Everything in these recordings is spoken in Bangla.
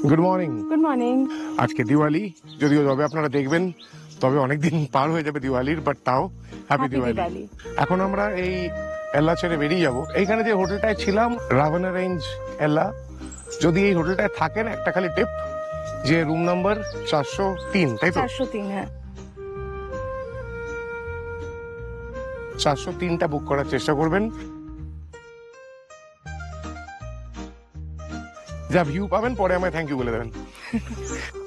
Good morning. Good morning. আজকে দিওয়ালি, যদিও যবে আপনারা দেখবেন তবে অনেকদিন পার হয়ে যাবে দিওয়ালির, বাট তাও হ্যাপি দিওয়ালি। এখন আমরা এই এল্লা ছেড়ে বেরিয়ে যাব। এইখানে যে হোটেলটায় ছিলাম, রাভানা রেঞ্জ এল্লা, যদি এই হোটেলটায় থাকেন একটা খালি টিপ, যে রুম নাম্বার 403, তাই তো? 403, হ্যাঁ। 403টা বুক করার চেষ্টা করবেন। যা ভিউ পাবেন পরে আমায় থ্যাংক ইউ বলে দেবেন।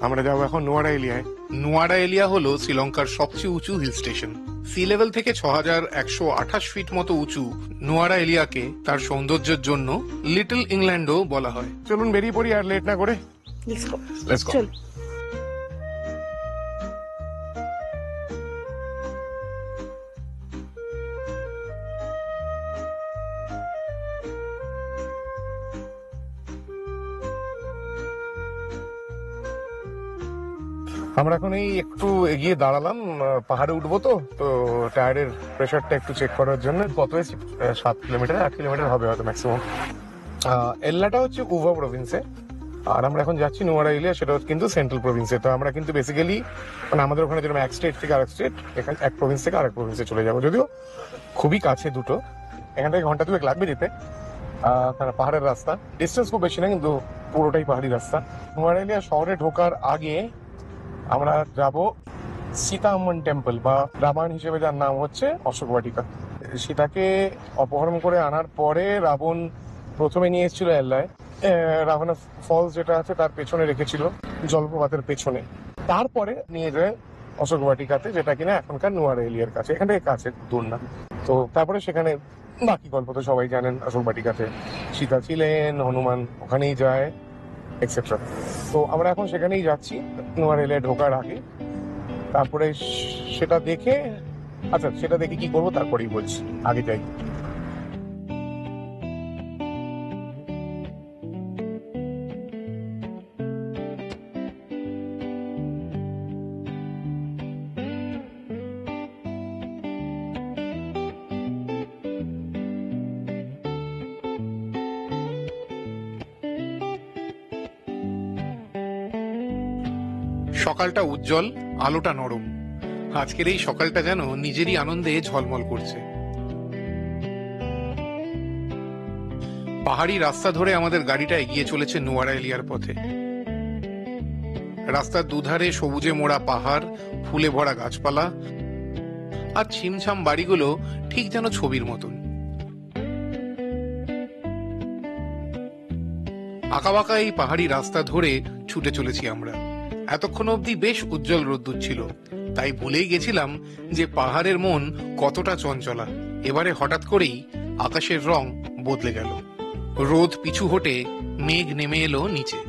আমরা যাবো এখন নোয়ারা এলিয়ায়। নোয়ারা এলিয়া হলো শ্রীলঙ্কার সবচেয়ে উঁচু হিল স্টেশন। সি লেভেল থেকে 6128 ফিট মতো উঁচু নোয়ারা এলিয়াকে তার সৌন্দর্যের জন্য লিটল ইংল্যান্ডও বলা হয়। চলুন বেরিয়ে পড়ি আর লেট না করে। Let's go. চল। আমরা এখন এই একটু এগিয়ে দাঁড়ালাম, পাহাড়ে উঠবো তো টায়ারের প্রেশারটা একটু চেক করার জন্য। কত 7 কিলোমিটার 8 কিলোমিটার হবে হয়তো ম্যাক্সিমাম। এল্লাটা হচ্ছে উভা প্রভিন্সে, আর আমরা এখন যাচ্ছি নোয়ারা এলিয়া, সেটা কিন্তু সেন্ট্রাল প্রভিন্সে। তো আমরা কিন্তু বেসিক্যালি মানে আমাদের ওখানে যেরকম এক স্টেট থেকে আরেক স্টেট, এখানে এক প্রভিন্স থেকে আরেক প্রভিন্সে চলে যাবো। যদিও খুবই কাছে দুটো, এখান থেকে ঘন্টা 2 লাগবে যেতে। তারা পাহাড়ের রাস্তা, ডিস্টেন্স খুব বেশি না, কিন্তু পুরোটাই পাহাড়ি রাস্তা। নোয়ারা এলিয়া শহরে ঢোকার আগে আমরা যাব সীতা আম্মন টেম্পল, বা রামায়ণ হিসেবে যার নাম হচ্ছে অশোক বাটিকা। সীতাকে অপহরণ করে আনার পরে রাবণ প্রথমে নিয়ে এসেছিল এল্লায়, রাভানা ফলস যেটা আছে তার পেছনে রেখেছিল, জলপ্রপাতের পেছনে। তারপরে নিয়ে যায় অশোক বাটিকাতে, যেটা কিনা এখনকার নোয়ারা এলিয়ার কাছে, এখান থেকে কাছে, দূর না। তো তারপরে সেখানে বাকি গল্প তো সবাই জানেন। অশোক বাটিকাতে সীতা ছিলেন, হনুমান ওখানেই যায়, এক্সেট্রা। তো আমরা এখন সেখানেই যাচ্ছি নোয়ারা এলিয়া ঢোকার আগে। তারপরে সেটা দেখে কি করবো তারপরেই বলছি, আগে যাই। সকালটা উজ্জ্বল, আলোটা নরম। আজকের এই সকালটা যেন নিজেরই আনন্দে ঝলমল করছে। পাহাড়ি রাস্তা ধরে আমাদের গাড়িটা এগিয়ে চলেছে নোয়ারা এলিয়ার পথে। রাস্তার দুধারে সবুজে মোড়া পাহাড়, ফুলে ভরা গাছপালা, আর ছিমছাম বাড়িগুলো ঠিক যেন ছবির মতন। আঁকাবাঁকা এই পাহাড়ি রাস্তা ধরে ছুটে চলেছি আমরা। এতক্ষণ অবধি বেশ উজ্জ্বল রোদ্দুর ছিল, তাই ভুলেই গেছিলাম যে পাহাড়ের মন কতটা চঞ্চলা। এবারে হঠাৎ করেই আকাশের রং বদলে গেল। রোদ পিছু হটে মেঘ নেমে এলো নিচে।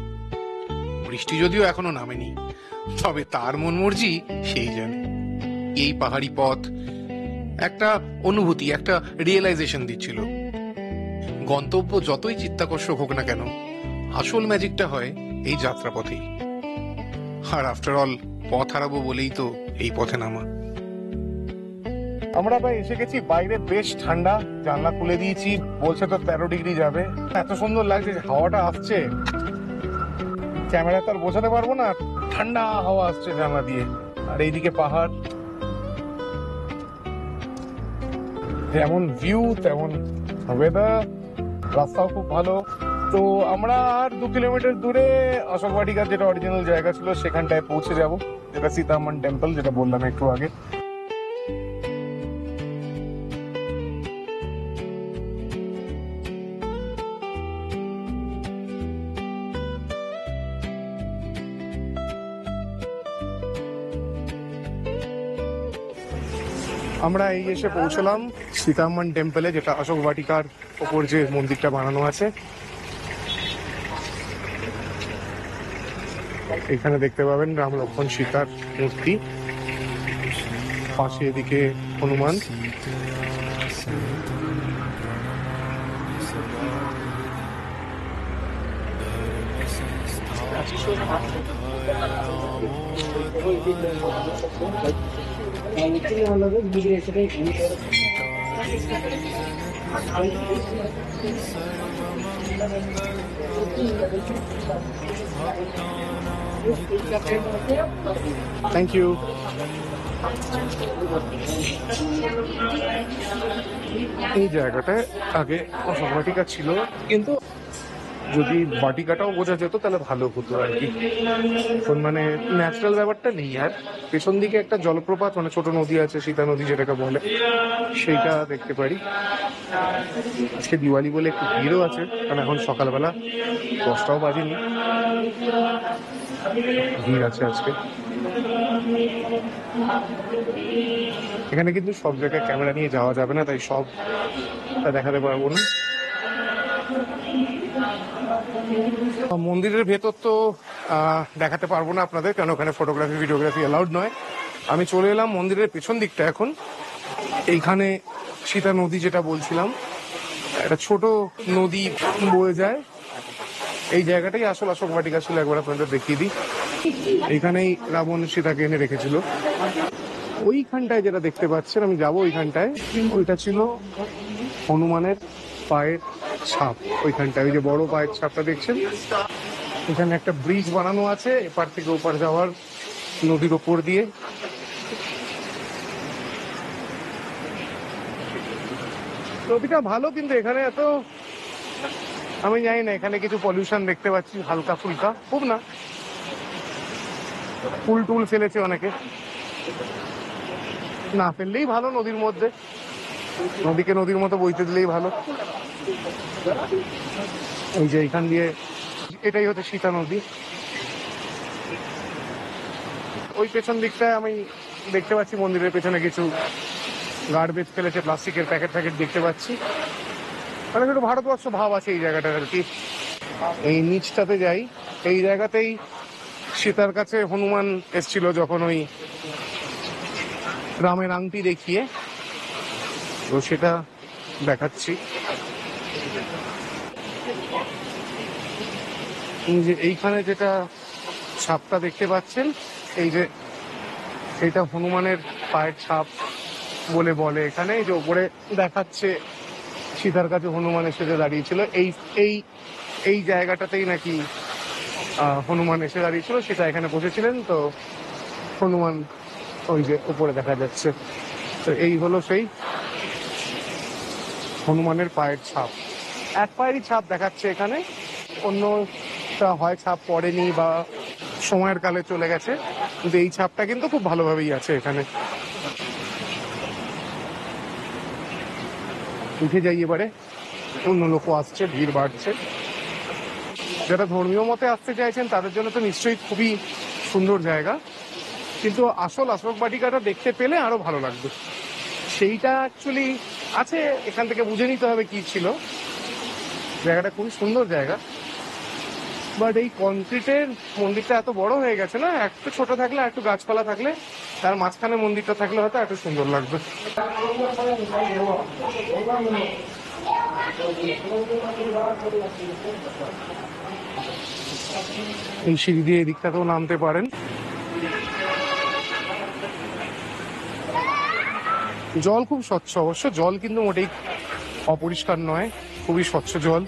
বৃষ্টি যদিও এখনো নামেনি, তবে তার মন মর্জি সেই জানে। এই পাহাড়ি পথ একটা অনুভূতি, একটা রিয়েলাইজেশন দিচ্ছিল। গন্তব্য যতই চিত্তাকর্ষক হোক না কেন, আসল ম্যাজিকটা হয় এই যাত্রাপথেই। আর আফটার অল পথ হারাবো বলেই তো এই পথে নামা। আমরা ভাই এসে গেছি, বাইরে বেশ ঠান্ডা, জানলা খুলে দিয়েছি, বলছে তো 13 ডিগ্রি যাবে। এত সুন্দর লাগছে, হাওয়াটা আসছে, ক্যামেরা তো আর বোঝাতে পারবো না, ঠান্ডা হাওয়া আসছে জানলা দিয়ে। আর এইদিকে পাহাড়, যেমন ভিউ তেমন ওয়েদার, রাস্তাও খুব ভালো। তো আমরা আর 2 কিলোমিটার দূরে অশোক বাটিকার যেটা অরিজিনাল জায়গা ছিল সেখানটায় পৌঁছে যাব, যেটা সীতা আম্মন টেম্পল, যেটা বললাম একটু আগে। আমরা এই এসে পৌঁছলাম সীতা আম্মন টেম্পলে, যেটা অশোক বাটিকার ওপর যে মন্দিরটা বানানো আছে। এখানে দেখতে পাবেন রাম লক্ষ্মণ সীতার মূর্তি, পাশে এদিকে হনুমান। Thank you. এই জায়গাটায় আগে অশোক বাটিকা ছিল, কিন্তু যদি বাটিকাটাও বোঝা যেত তাহলে ভালো হতো আর কি। এখন মানে ন্যাচারাল ব্যাপারটা নেই। আর পেছন দিকে একটা জলপ্রপাত, মানে ছোট নদী আছে, সীতা নদী যেটাকে বলে, সেইটা দেখতে পারি। আজকে দিওয়ালি বলে একটু ভিড়ও আছে, কারণ এখন সকালবেলা 10টাও বাজেনি, ভিড় আছে আজকে। এখানে কিন্তু সব জায়গায় ক্যামেরা নিয়ে যাওয়া যাবে না, তাই সবটা দেখাতে পারবো না। মন্দিরের ভেতর তো দেখাতে পারবো না আপনাদের, কারণ ওখানে ফটোগ্রাফি ভিডিওগ্রাফি অ্যালাউড নয়। আমি চলে এলাম মন্দিরের পেছন দিকটা। এখন এইখানে সীতা নদী যেটা বলছিলাম, একটা ছোট নদী বয়ে যায়। এই জায়গাটাই আসল অশোক বাটিকা ছিল, একবার আপনাদের দেখিয়ে দিই। এইখানেই রাবণ সীতাকে এনে রেখেছিল। ওইখানটায় যেটা দেখতে পাচ্ছেন, আমি যাবো ওইখানটায়, ওইটা ছিল হনুমানের পায়ের ছাপ। ওইখানটায় ওই যে বড় পায়ের ছাপটা দেখছেন, এখানে একটা ব্রিজ বানানো আছে এপার থেকে ওপার যাওয়ার, নদীর ওপর দিয়ে। নদীটা ভালো, কিন্তু এখানে এত আমি জানি না, এখানে কিছু পলিউশন দেখতে পাচ্ছি হালকা ফুলকা, খুব না। ফুল টুল ফেলেছে অনেকে, না ফেললেই ভালো। নদীর মধ্যে নদীকে নদীর মতো বইতে দিলেই ভালো। ওই যে এইখান দিয়ে, এটাই হচ্ছে সীতা নদী। ওই পেছন দিকটায় আমি দেখতে পাচ্ছি মন্দিরের পেছনে কিছু গার্বেজ ফেলেছে, প্লাস্টিকের প্যাকেট দেখতে পাচ্ছি। মানে একটু ভারতবর্ষ ভাব আছে এই জায়গাটার আর কি। এই নিচটাতে যাই, এই জায়গাতেই সীতার কাছে হনুমান এসছিল যখন ওই রামের আংটি দেখিয়ে, তো সেটা দেখাচ্ছি। যে এইখানে যেটা ছাপটা দেখতে পাচ্ছেন, এই যে এটা হনুমানের পায়ের ছাপ বলে বলে এখানে। এই যে ওপরে দেখাচ্ছে সীতার কাছে হনুমান এসে দাঁড়িয়েছিল, এই এই এই জায়গাটাতেই নাকি হনুমান এসে দাঁড়িয়েছিল, সেটা এখানে বসেছিলেন। তো হনুমান ওই যে উপরে দেখা যাচ্ছে। তো এই হলো সেই হনুমানের পায়ের ছাপ। এক পায়েরই ছাপ দেখাচ্ছে এখানে, অন্যটা হয় ছাপ পড়েনি বা সময়ের কালে চলে গেছে, কিন্তু এই ছাপটা কিন্তু খুব ভালোভাবেই আছে এখানে। উঠে যাই এবারে, অন্য লোকও আসছে, ভিড় বাড়ছে। যারা ধর্মীয় মতে আসতে চাইছেন তাদের জন্য তো নিশ্চয়ই খুবই সুন্দর জায়গা, কিন্তু আসল অশোক বাটিকাটা দেখতে পেলে আরো ভালো লাগবে। সেইটা অ্যাকচুয়ালি আছে, এখান থেকে বুঝে নিতে হবে কি ছিল। জায়গাটা খুবই সুন্দর জায়গা, বাট এই কনক্রিটের মন্দিরটা এত বড় হয়ে গেছে না, একটু ছোট থাকলে, একটু গাছপালা থাকলে, তার মাঝখানে মন্দিরটা থাকলে হয়তো একটু সুন্দর লাগবে। এই সিঁড়ি দিয়ে এদিকটাতেও নামতে পারেন। জল খুব স্বচ্ছ, অবশ্য জল কিন্তু মোটেই অপরিষ্কার নয়, খুবই স্বচ্ছ জল,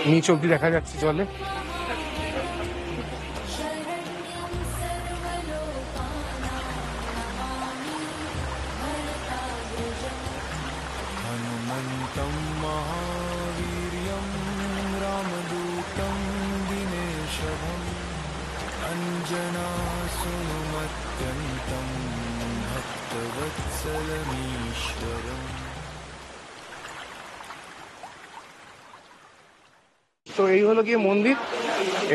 নিচ অব্দি দেখা যাচ্ছে জলে। তো এই হলো গিয়ে মন্দির।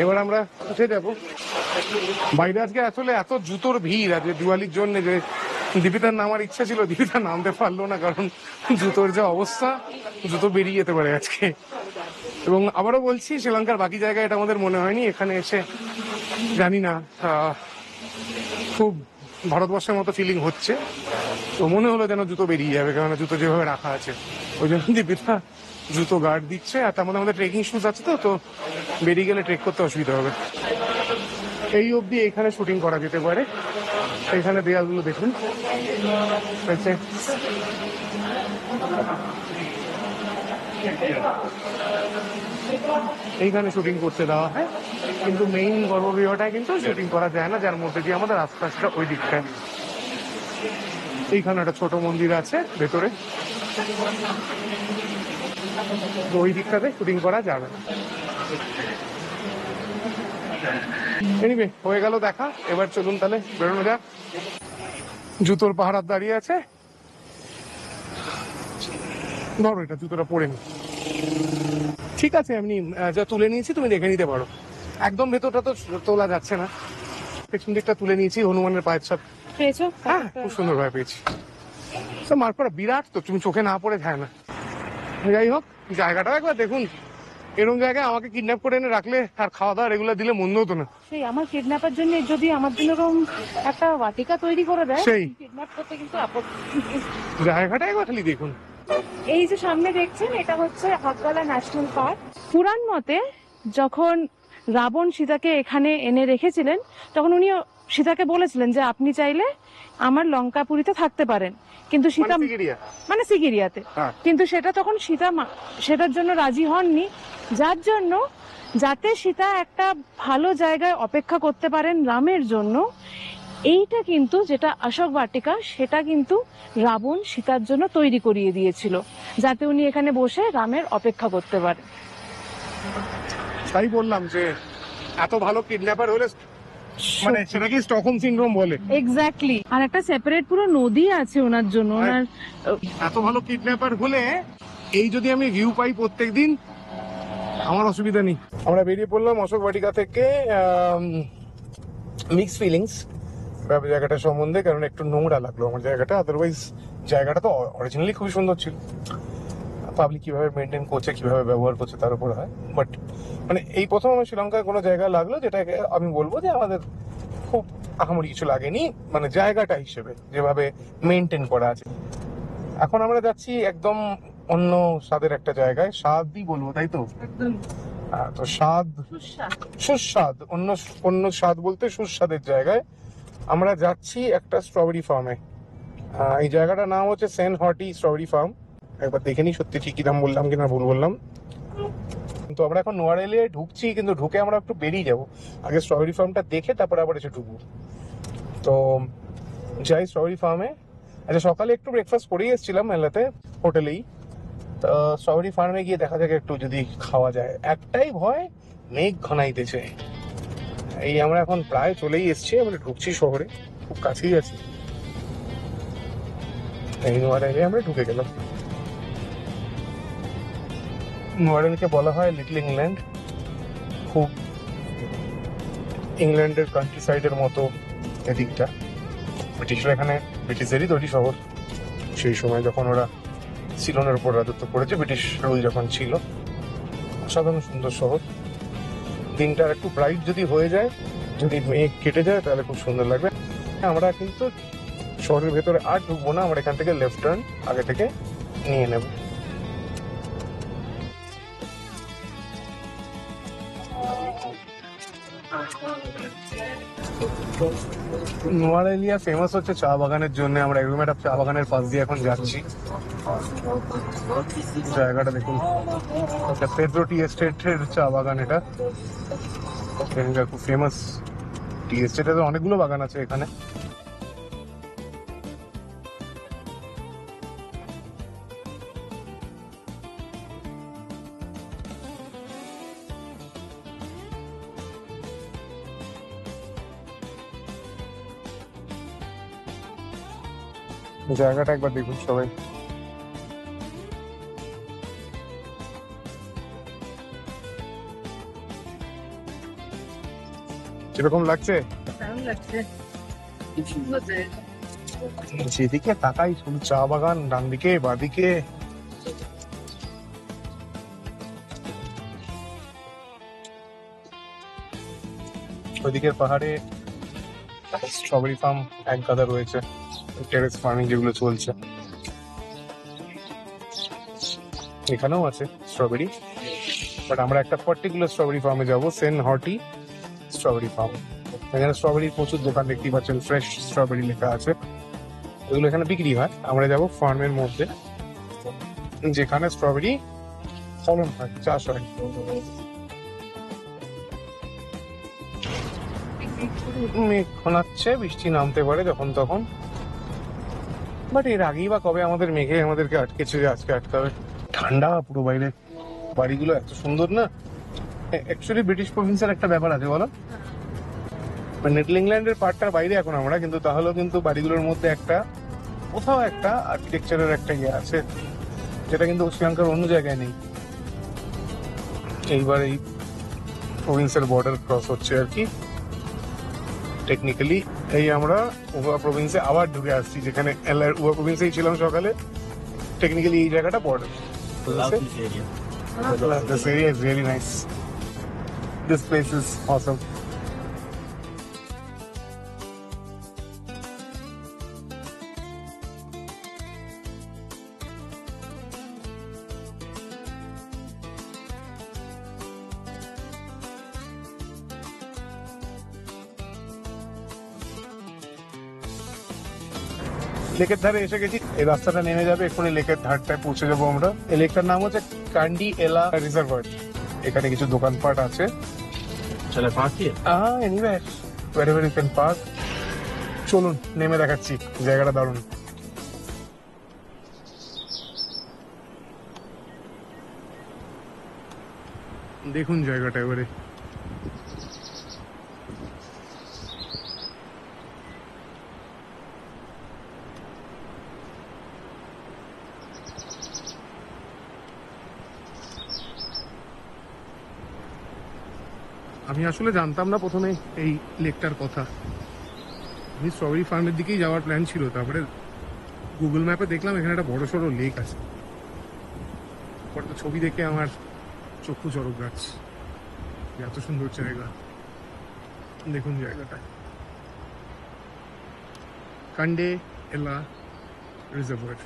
এবার আমরা উঠে যাব। বাইরে আজকে আসলে এত জুতোর ভিড় আজকে দিওয়ালির জন্য, যে দীপিতার নামার ইচ্ছা ছিল, দীপিতা নামতে পারলো না, কারণ জুতোর যে অবস্থা, জুতো বেরিয়ে যেতে পারে আজকে। এবং আবারও বলছি, শ্রীলঙ্কার বাকি জায়গায় এটা আমাদের মনে হয়নি, এখানে এসে জানি না, খুব ভারতবর্ষের মতো ফিলিং হচ্ছে। তো মনে হলো যেন জুতো বেরিয়ে যাবে, কারণ জুতো যেভাবে রাখা আছে, ওই জন্য দীপিতা জুতো গার্ড দিচ্ছে। আর তার মধ্যে আমাদের ট্রেকিং শুজ আছে, তো বেরিয়ে গেলে ট্রেক করতে অসুবিধা হবে। এই অবধি এখানে শুটিং করা যেতে পারে। এখানে দেয়ালগুলো দেখুন, এইখানে শুটিং করতে দেওয়া হয়, কিন্তু মেইন গর্ভগৃহটায় কিন্তু শুটিং করা যায় না, যার মধ্যে দিয়ে আমাদের আশপাশটা ওই দিকটায়। এইখানে একটা ছোট মন্দির আছে ভেতরে, তো ওই দিকটাতে শুটিং করা যাবে। এনিওয়ে, হয়ে গেল দেখা। এবার চলুন তাহলে বেরোনো যাক। জুতোর পাহারার দাঁড়িয়ে আছে, ধরো এটা জুতোটা পরে নি। ঠিক আছে, এমনি যা তুলে নিয়েছি তুমি দেখে নিতে পারো। একদম ভেতরটা তো তোলা যাচ্ছে না, পেছন দিকটা তুলে নিয়েছি। হনুমানের পায়ের ছাপ, পেয়েছো? হ্যাঁ খুব সুন্দর ভাবে পেয়েছি। তো মার্ক করা বিরাট, তো তুমি চোখে না পড়ে যায় না। যাই হোক, জায়গাটাও একবার দেখুন। এরকম জায়গায় আমাকে কিডন্যাপ করে এনে রাখলে আর খাওয়া দাওয়া রেগুলার দিলে মন্দ হতো না। সেই আমার কিডন্যাপের জন্য যদি আমার জন্য এরকম একটা বাটিকা তৈরি করে দেয়, সেই কিডন্যাপ করতে কিন্তু আপত্তি। জায়গাটা একবার খালি দেখুন। এই যে সামনে দেখছেন, এটা হচ্ছে হাতগালা ন্যাশনাল পার্ক। পুরাণ মতে যখন রাবণ সীতাকে এখানে এনে রেখেছিলেন, তখন উনি সীতাকে বলেছিলেন যে আপনি চাইলে আমার লঙ্কাপুরীতে থাকতে পারেন, কিন্তু সীতা মানে সিগিরিয়াতে, হ্যাঁ। কিন্তু সেটা তখন সীতা সেটার জন্য রাজি হননি, যার জন্য যাতে সীতা একটা ভালো জায়গায় অপেক্ষা করতে পারেন রামের জন্য, এইটা কিন্তু যেটা অশোক বাটিকা, সেটা কিন্তু রাবণ সীতার জন্য তৈরি করিয়ে দিয়েছিল, যাতে উনি এখানে বসে রামের অপেক্ষা করতে পারেন। তাই বললাম যে এত ভালো কিডন্যাপার হলে, মানে সেটাকে স্টকহোম সিনড্রোম বলে। এক্স্যাক্টলি। আর একটা সেপারেট পুরো নদী আছে ওনার জন্য। ওনার এত ভালো কিডন্যাপার হলে এই যদি আমি ভিউ পাই প্রত্যেকদিন, আমার অসুবিধা নেই। আমরা বেরিয়ে পড়লাম অশোক বাটিকা থেকে। মিক্স ফিলিংস জায়গাটা সম্বন্ধে, কারণ একটু নোংরা লাগলো আমার জায়গাটা। আদারওয়াইজ জায়গাটা তো অরিজিনালি খুবই সুন্দর ছিল। পাবলিক কিভাবে মেনটেন করছে, কিভাবে ব্যবহার করছে তার উপর হয়। বাট মানে এই প্রথম আমার শ্রীলঙ্কায় কোনো জায়গা লাগলো যেটাকে আমি বলবো যে আমাদের খুব আহামরি কিছু লাগেনি, মানে জায়গাটা হিসেবে যেভাবে মেনটেন করা আছে। এখন আমরা যাচ্ছি একদম অন্য স্বাদের একটা জায়গায়, স্বাদই বলবো তাই তো? তো স্বাদ, সুস্বাদ, অন্য অন্য স্বাদ বলতে সুস্বাদের জায়গায় আমরা যাচ্ছি, একটা স্ট্রবেরি ফার্মে। এই জায়গাটার নাম হচ্ছে সেন্ট হর্টি স্ট্রবেরি ফার্ম। একবার দেখে নি সত্যি ঠিকই নাম বললাম কিনা ভুল বললাম। কিন্তু আমরা এখন নোয়ারেলিয়ায় ঢুকছি, কিন্তু ঢুকে আমরা একটু বেরিয়ে যাবো। আগে স্ট্রবেরি ফার্মটা দেখে তারপরে আবার এসে ঢুকবো। তো যাই স্ট্রবেরি ফার্মে। আচ্ছা, সকালে একটু ব্রেকফাস্ট করেই এসেছিলাম মেলাতে, হোটেলেই। তো স্ট্রবেরি ফার্মে গিয়ে দেখা যাক একটু যদি খাওয়া যায়। একটাই ভয়, মেঘ ঘনাইতেছে। এই আমরা এখন প্রায় চলেই এসছি, আমরা ঢুকছি শহরে, খুব কাছেই আছি। এই নোয়ারেলিয়ায় আমরা ঢুকে গেলাম। নোয়ারেলকে বলা হয় লিটল ইংল্যান্ড। খুব ইংল্যান্ডের কান্ট্রি সাইডের মতো এদিকটা। ব্রিটিশরা এখানে, ব্রিটিশদেরই তৈরি শহর সেই সময়, যখন ওরা সিলনের উপর রাজত্ব করেছে, ব্রিটিশ রুল যখন ছিল। অসাধারণ সুন্দর শহর। দিনটা একটু ব্রাইট যদি হয়ে যায়, যদি মেঘ কেটে যায়, তাহলে খুব সুন্দর লাগবে। আমরা কিন্তু শহরের ভেতরে আর ঢুকবো না, আমরা এখান থেকে লেফট টার্ন আগে থেকে নিয়ে নেব। নোয়ারেলিয়া ফেমাস হচ্ছে চা বাগানের জন্য। আমরা এরকম একটা চা বাগানের পাশ দিয়ে এখন যাচ্ছি। জায়গাটা দেখুন, পেড্রো টি এস্টেটের চা বাগান এটা। এখানকার খুব ফেমাস টি এস্টেটে তো অনেকগুলো বাগান আছে এখানে। জায়গাটা একবার দেখুন সবাই। কিরকম লাগছে? যেদিকে তাকাই শুধু চা বাগান, ডান দিকে বাদিকে। ওইদিকের পাহাড়ে স্ট্রবেরি ফার্ম এক গাদা রয়েছে, টেরেস ফার্মিং যেগুলো চলছে। এখানেও আছে স্ট্রবেরি, বাট আমরা একটা পার্টিকুলার স্ট্রবেরি ফার্মে যাবো, সেন্ট হর্টি স্ট্রবেরি ফার্ম। এখানে স্ট্রবেরির প্রচুর দোকান দেখতেই পাচ্ছেন, ফ্রেশ স্ট্রবেরি লেখা আছে, এগুলো এখানে বিক্রি হয়। আমরা যাবো ফার্মের মধ্যে, যেখানে স্ট্রবেরি ফলন হয়, চাষ হয়। মেঘ ঘনাচ্ছে, বৃষ্টি নামতে পারে যখন তখন, বাট এর আগেই বা কবে আমাদের মেঘে আমাদেরকে আটকেছে যে আজকে আটকাবে। ঠান্ডা পুরো বাইরে, বাড়িগুলো এত সুন্দর না। অ্যাকচুয়ালি ব্রিটিশ প্রভিন্সের একটা ব্যাপার আছে বলো, নেটল ইংল্যান্ডের পার্টটার বাইরে এখন আমরা, কিন্তু তাহলেও কিন্তু বাড়িগুলোর মধ্যে একটা কোথাও একটা আর্কিটেকচারের একটা ইয়ে আছে, যেটা কিন্তু শ্রীলঙ্কার অন্য জায়গায় নেই। এইবার এই প্রভিন্সের বর্ডার ক্রস হচ্ছে আর কি, টেকনিক্যালি এই আমরা উভা প্রভিন্সে আবার ঢুকে আসছি, যেখানে উভা প্রভিন্সেই ছিলাম সকালে। টেকনিক্যালি এই জায়গাটা border. Love this area. This area is really nice. This place is awesome. লেকের ধারে এসে গেছি, এই রাস্তাটা নেমে যাবে এক্ষুনি, লেকের ধারটায় পৌঁছে যাবো আমরা। এই লেকটার নাম হচ্ছে কান্ডি এলা রিজার্ভার। এখানে কিছু দোকানপাট আছে। Shall I park here? Anywhere wherever you can park. চলুন নেমে দেখাচ্ছি, জায়গাটা দারুণ। দেখুন জায়গাটা এবারে, আমি আসলে জানতাম না প্রথমে এই লেকটার কথা। আমি স্ট্রবেরি ফার্মের দিকেই যাওয়ার প্ল্যান ছিল, তারপরে গুগল ম্যাপে দেখলাম এখানে একটা বড় সড়ো লেক আছে। পরে তো ছবি দেখে আমার চক্ষু চড়ক গাছ, এত সুন্দর জায়গা। দেখুন জায়গাটা, কান্ডে এলা রিজার্ভার।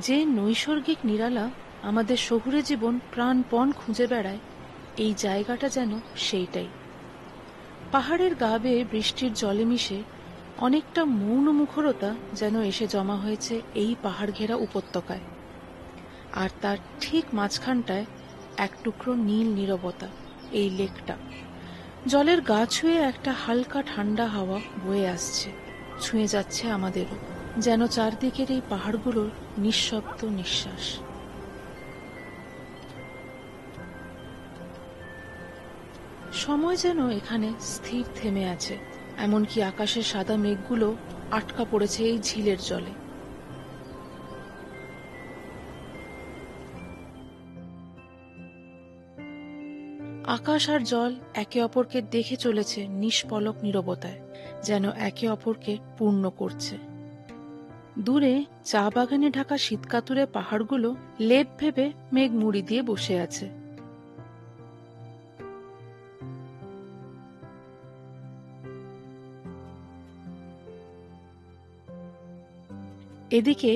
যে নৈসর্গিক নিরালা আমাদের শহুরে জীবন প্রাণপণ খুঁজে বেড়ায়, এই জায়গাটা যেন সেইটাই। পাহাড়ের গা বেয়ে বৃষ্টির জলে মিশে অনেকটা মৌন মুখরতা যেন এসে জমা হয়েছে এই পাহাড় ঘেরা উপত্যকায়। আর তার ঠিক মাঝখানটায় এক টুকরো নীল নীরবতা, এই লেকটা। জলের গা ছুঁয়ে একটা হালকা ঠান্ডা হাওয়া বয়ে আসছে, ছুঁয়ে যাচ্ছে আমাদেরও, যেন চারদিকের এই পাহাড়গুলোর নিঃশব্দ নিঃশ্বাস। সময় যেন এখানে স্থির থেমে আছে, এমনকি আকাশের সাদা মেঘগুলো আটকা পড়েছে এই ঝিলের জলে। আকাশ আর জল একে অপরকে দেখে চলেছে নিষ্পলক নীরবতায়, যেন একে অপরকে পূর্ণ করছে। দূরে চা বাগানে ঢাকা শীতকাতুরে পাহাড়গুলো লেপ ভেবে মেঘ মুড়ি দিয়ে বসে আছে। এদিকে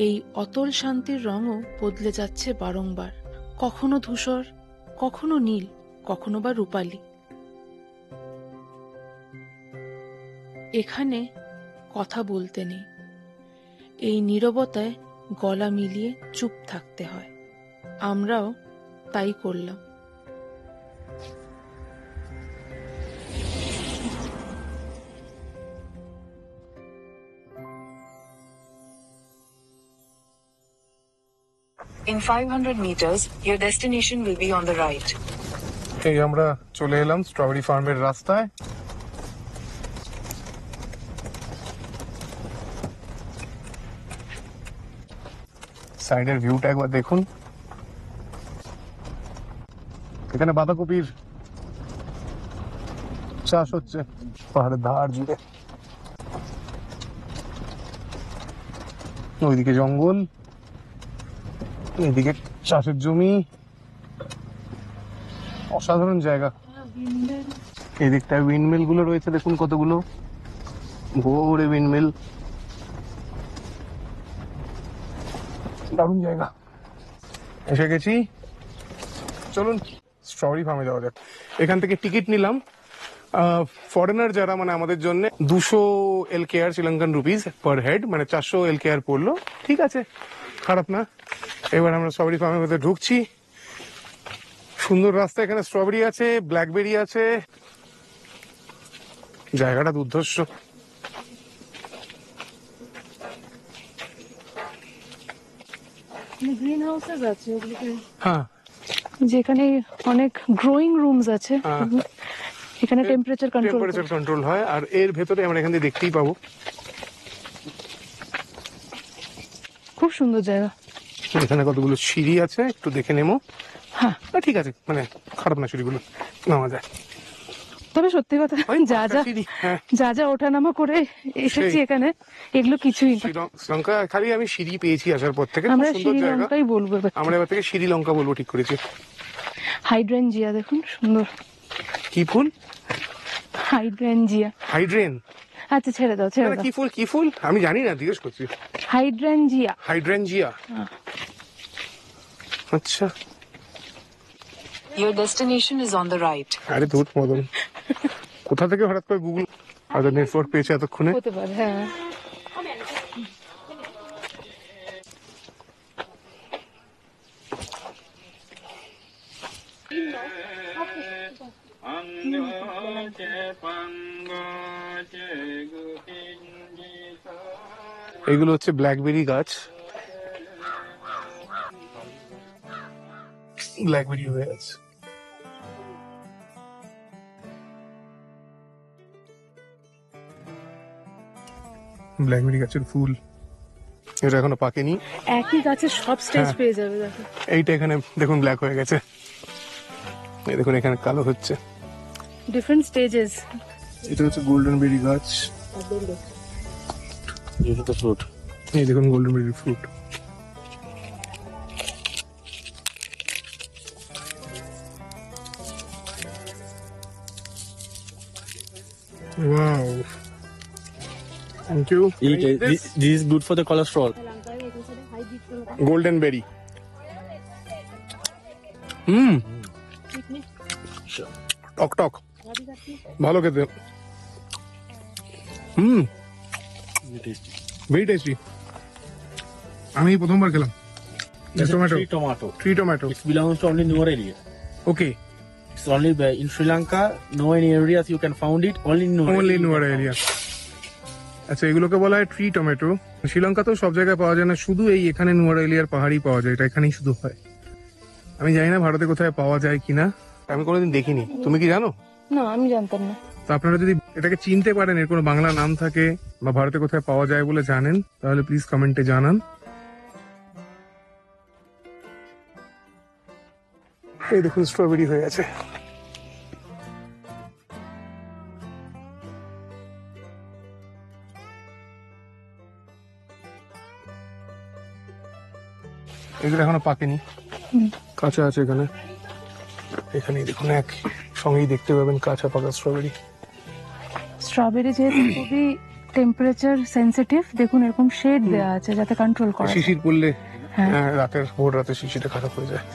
এই অতল শান্তির রঙও বদলে যাচ্ছে বারংবার, কখনো ধূসর, কখনো নীল, কখনো বা রূপালী। এখানে কথা বলতে নেই, এই নীরবতায় গলা মিলিয়ে চুপ থাকতে হয়। আমরাও তাই করলাম। In 500 meters, your destination will be on the right. এই আমরা চলে এলাম স্ট্রবেরি ফার্মের রাস্তায়। সাইডের ভিউটা একবার দেখুন, এখানে বাঁধাকপির চাষ হচ্ছে পাহাড়ের ধার জুড়ে। ওইদিকে জঙ্গল, এদিকে চাষের জমি, অসাধারণ জায়গা। এই দিকটায় উইন্ডমিল গুলো রয়েছে, দেখুন কতগুলো ভোরে উইন্ডমিল। দারুণ জায়গা। এসে গেছি, চলুন স্ট্রবেরি ফার্মে যাওয়া যাক। এখান থেকে টিকিট নিলাম, ফরেনার যারা মানে আমাদের জন্য 200 LKR Sri Lankan rupees per head, মানে 400 LKR পড়লো। ঠিক আছে, খারাপ না। এবার আমরা স্ট্রবেরি ফার্মের মধ্যে ঢুকছি। সুন্দর রাস্তা, এখানে স্ট্রবেরি আছে, ব্ল্যাকবেরি আছে, জায়গাটা দুর্ধর্ষ। গ্রিন হাউসেস আছে ওগুলোতে, হ্যাঁ, যেখানে অনেক গ্রোয়িং রুমস আছে। হ্যাঁ। এখানে টেম্পারেচার কন্ট্রোল। টেম্পারেচার কন্ট্রোল হয়, আর এর ভেতরে আমরা এখান থেকে দেখতেই পাবো। খুব সুন্দর জায়গা। এখানে কতগুলো সিঁড়ি আছে, একটু দেখে নেবো। হ্যাঁ, ঠিক আছে, মানে খারাপ না, সিঁড়িগুলো নামা যায়। তবে সত্যি কথা, ওই যা যা সিঁড়ি, হ্যাঁ। যা যা ওঠানামা করে এসেছি সেই। এখানে, এগুলো কিছুই না। শ্রীলঙ্কা খালি আমি সিঁড়ি পেয়েছি আসার পর থেকে। আমরা খুব সুন্দর জায়গা। শ্রীলঙ্কাই বলবো এবার। আমরা এবার থেকে শ্রীলঙ্কা বলবো ঠিক করেছি। হাইড্রেনজিয়া দেখুন, সুন্দর কি ফুল? হাইড্রেনজিয়া। হাইড্রেন? আচ্ছা, ছেড়ে দাও ছেড়ে দাও। কি ফুল, কি ফুল আমি জানি না, জিজ্ঞেস করছি। হাইড্রেনজিয়া। হাইড্রেনজিয়া, আচ্ছা। Your destination is on the right. আরে ধুর মদন, কোথা থেকে হঠাৎ করে গুগল নেটওয়ার্ক পেয়েছে এতক্ষণে? হতে পারে, হ্যাঁ। এগুলো হচ্ছে ব্ল্যাকবেরি গাছ। ব্ল্যাকবেরি হয়ে আছে। ব্ল্যাকবেরি গাছের ফুল, এটা এখনো পাকেনি। একই গাছের সব স্টেজ হ্যাঁ। পেয়ে যাবে, দেখো। এইটা এখানে দেখুন ব্ল্যাক হয়ে গেছে, এই দেখুন এখানে কালো হচ্ছে। Different stages. এটা হচ্ছে গোল্ডেন বেরি গাছ, This is the fruit. এই দেখুন golden berry fruit. Wow. Thank you. Eat it. This is good for the cholesterol. Golden berry. টক টক, ভালো খেতে। Very tasty. Very tasty. আমি প্রথমবার খেলাম। This is tomato, tree tomato. Tree tomato. It belongs to only newer area. ওকে, It's only in Sri Lanka. No any areas you can found it. Only in Nuwara. Only Nuwara area. আচ্ছা, এগুলোকে বলা হয় ট্রি টমেটো। শ্রীলঙ্কাতেও সব জায়গায় পাওয়া যায় না, শুধু এই এখানে নোয়ার এরিয়ার পাহাড়ি পাওয়া যায়, এটা এখানেই শুধু হয়। আমি জানি না ভারতে কোথায় পাওয়া যায় কিনা, আমি কোনোদিন দেখিনি। তুমি কি জানো? না, আমি জানতাম না। তো আপনারা যদি এটাকে চিনতে পারেন, এর কোনো বাংলা নাম থাকে বা ভারতে কোথায় পাওয়া যায় বলে জানেন, তাহলে প্লিজ কমেন্টে জানান। এই দেখুন স্ট্রবেরি হয়ে আছে। এগুলো এখনো পাকেনি, কাঁচা আছে এখানে। এখানে দেখুন এক সঙ্গেই দেখতে পাবেন কাঁচা পাকা স্ট্রবেরি। স্ট্রবেরি যেহেতু খুবই টেম্পারেচার সেনসিটিভ, দেখুন এরকম শেড দেওয়া আছে যাতে কন্ট্রোল করা যায়। শিশির পড়লে হ্যাঁ। রাতের ভোর রাতে শিশিরটা খারাপ হয়ে যায়।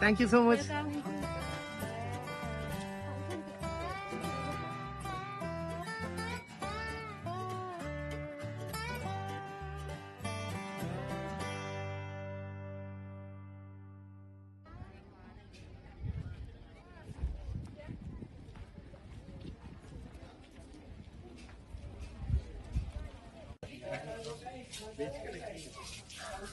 Thank you so much. What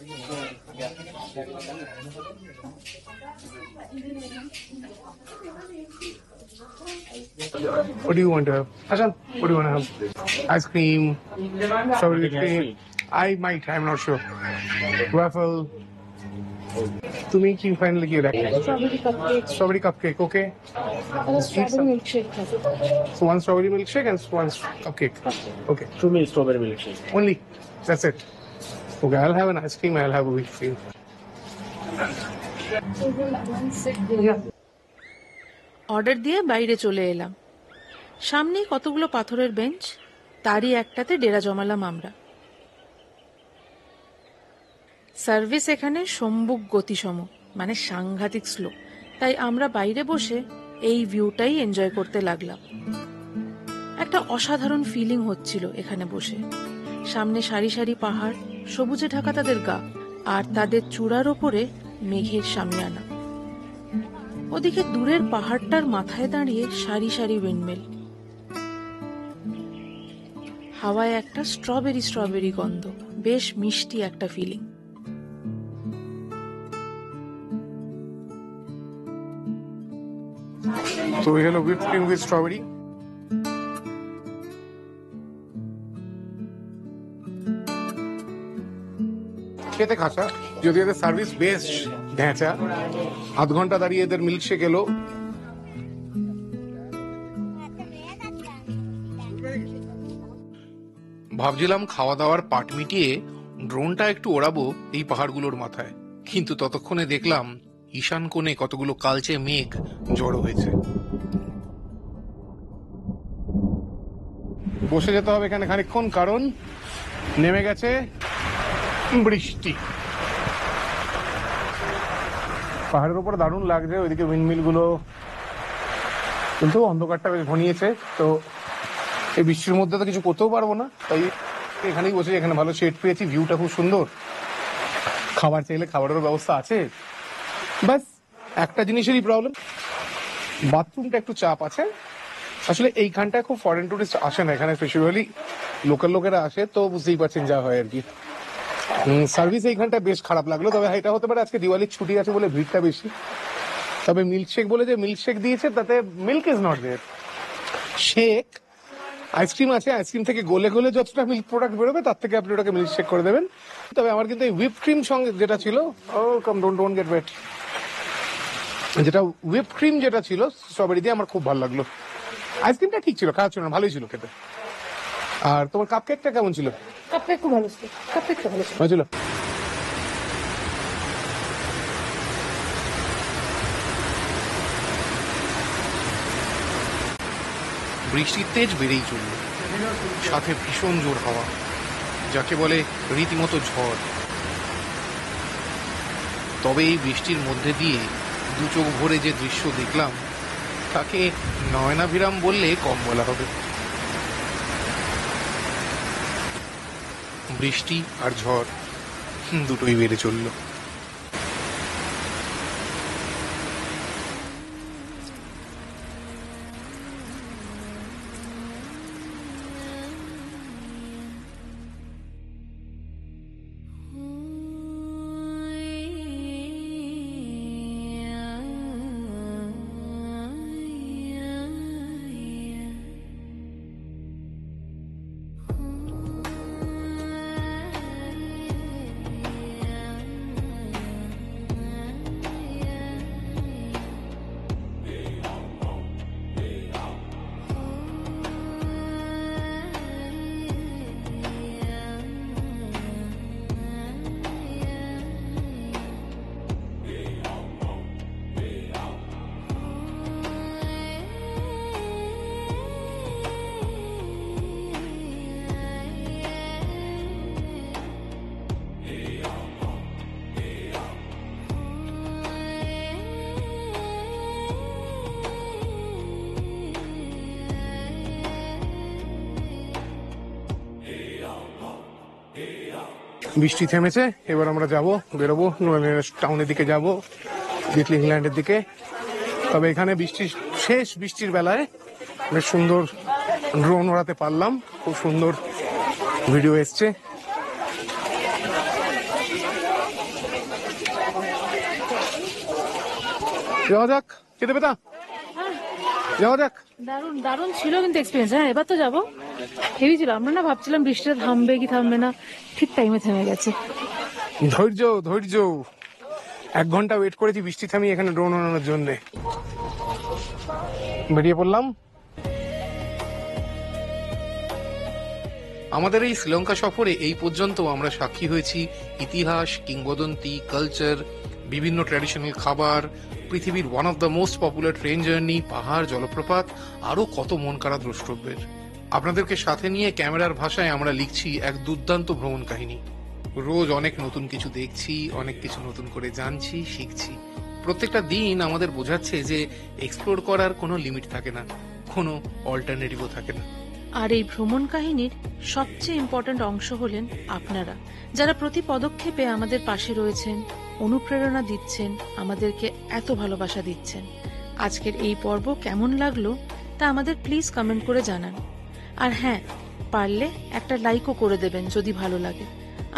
do you want to have? Ashan, what do you want to have? Ice cream, strawberry cream. I might, I'm not sure. Waffle. তুমি কি ফাইনালি কি রাখো? Strawberry cupcake, okay. Strawberry milkshake So one strawberry milkshake and one cupcake. Okay, To me, strawberry milkshake. only. That's it. Okay, I'll have an ice cream. I'll have a whipped cream. Order দিয়ে বাইরে চলে এলাম। সামনেই কতগুলো পাথরের বেঞ্চ, তারই একটাতে ডেরা জমালাম আমরা। সার্ভিস এখানে সম্মুখ গতিসম, মানে সাংঘাতিক স্লো, তাই আমরা বাইরে বসে এই ভিউটাই এনজয় করতে লাগলাম। একটা অসাধারণ ফিলিং হচ্ছিল এখানে বসে। সামনে সারি সারি পাহাড়, সবুজে ঢাকা তাদের গা, আর তাদের চূড়ার ওপরে মেঘের সামিয়ানা। ওদিকে দূরের পাহাড়টার মাথায় দাঁড়িয়ে সারি সারি উইন্ডমিল। হাওয়ায় একটা স্ট্রবেরি স্ট্রবেরি গন্ধ, বেশ মিষ্টি একটা feeling. So we have a whipped cream with strawberry. খেতে খাসা, যদি এদের সার্ভিস বেশ ঢেঁচা। আধ ঘন্টা দাঁড়িয়ে এদের মিল্কশেক এলো। ভাবছিলাম খাওয়া দাওয়ার পাট মিটিয়ে ড্রোনটা একটু ওড়াবো এই পাহাড়গুলোর মাথায়, কিন্তু ততক্ষণে দেখলাম ঈশান কোণে কতগুলো কালচে মেঘ জড়ো হয়েছে। বসে যেতে হবে এখানে খানিকক্ষণ, কারণ নেমে গেছে বৃষ্টি। পাহাড়ের উপর দারুণ লাগছে, ওইদিকে উইন্ডমিল গুলো, কিন্তু অন্ধকারটা বেশ ঘনিয়েছে। তো এই বৃষ্টির মধ্যে তো কিছু করতেও পারবো না, তাই এখানেই বসে, এখানে ভালো শেড পেয়েছি, ভিউটা খুব সুন্দর। খাবার চাইলে খাবারের ব্যবস্থা আছে। ব্যাস একটা জিনিসেরই প্রবলেম, বাথরুমটা একটু চাপ আছে। আসলে এইখানটায় খুব ফরেন টুরিস্ট আসে না, এখানে স্পেশালি লোকাল লোকেরা আসে, তো বুঝতেই পারছেন যা হয় আর কি। সার্ভিস এইখানটা বেশ খারাপ লাগলো, তবে এটা হতে পারে আজকে দিওয়ালির ছুটি আছে বলে ভিড়টা বেশি। তবে মিল্কশেক বলে যে মিল্কশেক দিয়েছে, তাতে milk is not there. Shake ice cream আছে, আইসক্রিম থেকে গলে গলে যতটা মিল্ক প্রোডাক্ট বেরোবে তার থেকে আপনি ওটাকে মিল্কশেক করে দেবেন। তবে আমার কিন্তু এই হুইপ ক্রিম সঙ্গে যেটা ছিল, ও কাম ডোন্ট গেট ওয়েট, যেটা হুইপ ক্রিম যেটা ছিল স্ট্রবেরি দিয়ে, আমার খুব ভালো লাগলো। আইসক্রিমটা ঠিক ছিল, খারাপ ছিল না, ভালোই ছিল খেতে। আর তোমার কাপকেকটা কেমন ছিল? কাপকেক খুব ভালো ছিল, কাপকেকটা ভালো ছিল। ভালো ছিল। বৃষ্টির তেজ বেড়েই চলল, সাথে ভীষণ জোর হাওয়া, যাকে বলে রীতিমতো ঝড়। তবে এই বৃষ্টির মধ্যে দিয়ে দু চোখ ভরে যে দৃশ্য দেখলাম, তাকে নয়নাভিরাম বললে কম বলা হবে। বৃষ্টি আর ঝড় দুটোই বেড়ে চলল। বৃষ্টি থেমেছে, এবার আমরা বেরোবো টাউনের দিকে, যাব লিটল ইংল্যান্ডের দিকে। তবে এখানে শেষ বৃষ্টির বেলায় বেশ সুন্দর ড্রোন ওড়াতে পারলাম, খুব সুন্দর ভিডিও এসছে। যাওয়া যাক, খেতে পেতা যাওয়া যাক। দারুণ দারুণ ছিল কিন্তু এক্সপিরিয়েন্স। হ্যাঁ, এবার তো যাবো, হেভি ছিল। আমরা না ভাবছিলাম বৃষ্টিটা থামবে কি থামবে না, ঠিক টাইমে থেমে গেছে। ধৈর্য ধৈর্য, 1 ঘন্টা ওয়েট করেছি বৃষ্টি থামিয়ে এখানে ড্রোন আনানোর জন্য। বেরিয়ে পড়লাম। আমাদের এই শ্রীলঙ্কা সফরে এই পর্যন্ত আমরা সাক্ষী হয়েছি ইতিহাস, কিংবদন্তি, কালচার, বিভিন্ন ট্র্যাডিশনাল খাবার, পৃথিবীর one of the most popular train journey, পাহাড়, জলপ্রপাত, আরো কত মন কাড়া দ্রষ্টব্যের। আপনাদেরকে সাথে নিয়ে ক্যামেরার ভাষায় আমরা লিখছি এক দুর্দান্ত ভ্রমণ কাহিনী। রোজ অনেক নতুন কিছু দেখছি, অনেক কিছু নতুন করে জানছি, শিখছি। প্রত্যেকটা দিন আমাদের বোঝাচ্ছে যে এক্সপ্লোর করার কোনো লিমিট থাকে না, কোনো অল্টারনেটিভও থাকে না। আর এই ভ্রমণ কাহিনীর সবচেয়ে ইম্পর্ট্যান্ট অংশ হলেন আপনারা, যারা প্রতি পদক্ষেপে আমাদের পাশে রয়েছেন, অনুপ্রেরণা দিচ্ছেন, আমাদেরকে এত ভালোবাসা দিচ্ছেন। আজকের এই পর্ব কেমন লাগলো তা আমাদের প্লিজ কমেন্ট করে জানান। আর হ্যাঁ, পারলে একটা লাইকও করে দেবেন যদি ভালো লাগে।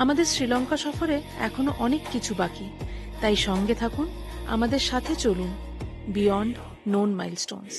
আমাদের শ্রীলঙ্কা সফরে এখনো অনেক কিছু বাকি, তাই সঙ্গে থাকুন, আমাদের সাথে চলুন বিয়ন্ড নোন মাইলস্টোনস।